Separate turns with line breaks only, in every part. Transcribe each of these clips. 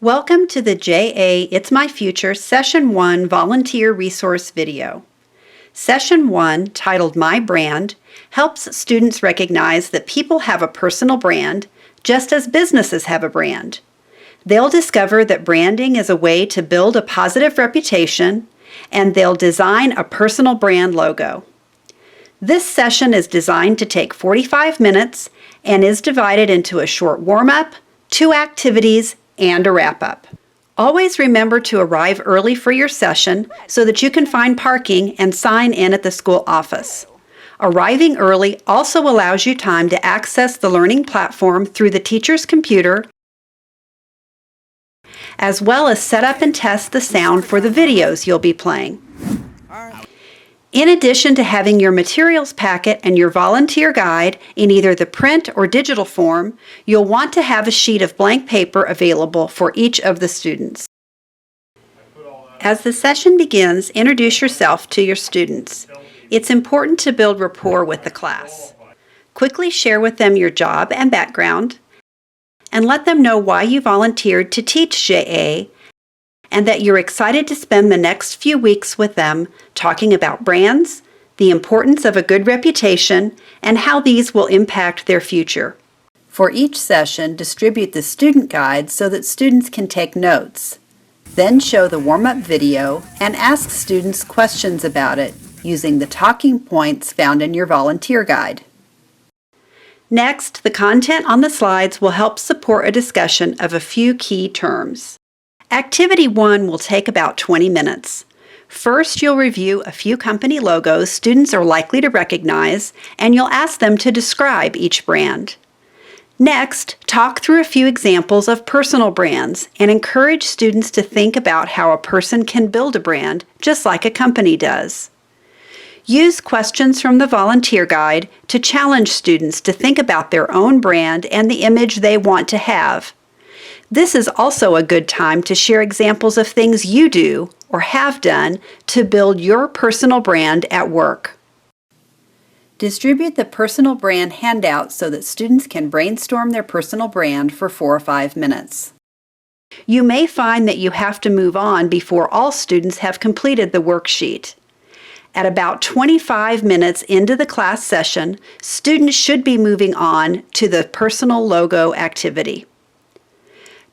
Welcome to the JA It's My Future Session 1 Volunteer Resource video. Session 1, titled My Brand, helps students recognize that people have a personal brand, just as businesses have a brand. They'll discover that branding is a way to build a positive reputation, and they'll design a personal brand logo. This session is designed to take 45 minutes and is divided into a short warm-up, 2 activities, and a wrap-up. Always remember to arrive early for your session so that you can find parking and sign in at the school office. Arriving early also allows you time to access the learning platform through the teacher's computer, as well as set up and test the sound for the videos you'll be playing. In addition to having your materials packet and your volunteer guide in either the print or digital form, you'll want to have a sheet of blank paper available for each of the students. As the session begins, introduce yourself to your students. It's important to build rapport with the class. Quickly share with them your job and background, and let them know why you volunteered to teach JA and that you're excited to spend the next few weeks with them talking about brands, the importance of a good reputation, and how these will impact their future. For each session, distribute the student guide so that students can take notes. Then show the warm-up video and ask students questions about it using the talking points found in your volunteer guide. Next, the content on the slides will help support a discussion of a few key terms. Activity 1 will take about 20 minutes. First, you'll review a few company logos students are likely to recognize, and you'll ask them to describe each brand. Next, talk through a few examples of personal brands and encourage students to think about how a person can build a brand just like a company does. Use questions from the volunteer guide to challenge students to think about their own brand and the image they want to have. This is also a good time to share examples of things you do or have done to build your personal brand at work. Distribute the personal brand handout so that students can brainstorm their personal brand for 4 or 5 minutes. You may find that you have to move on before all students have completed the worksheet. At about 25 minutes into the class session, students should be moving on to the personal logo activity.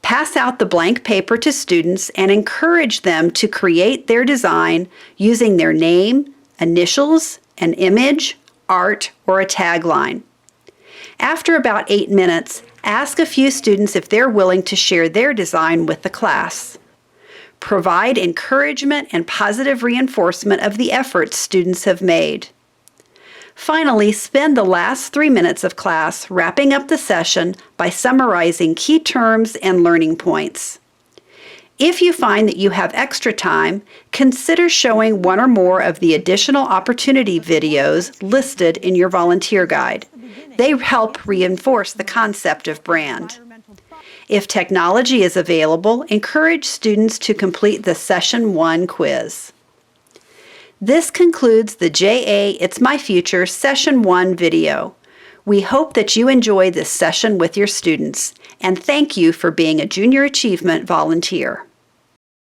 Pass out the blank paper to students and encourage them to create their design using their name, initials, an image, art, or a tagline. After about 8 minutes, ask a few students if they're willing to share their design with the class. Provide encouragement and positive reinforcement of the efforts students have made. Finally, spend the last 3 minutes of class wrapping up the session by summarizing key terms and learning points. If you find that you have extra time, consider showing 1 or more of the additional opportunity videos listed in your volunteer guide. They help reinforce the concept of brand. If technology is available, encourage students to complete the Session 1 quiz. This concludes the JA It's My Future Session 1 video. We hope that you enjoy this session with your students, and thank you for being a Junior Achievement volunteer.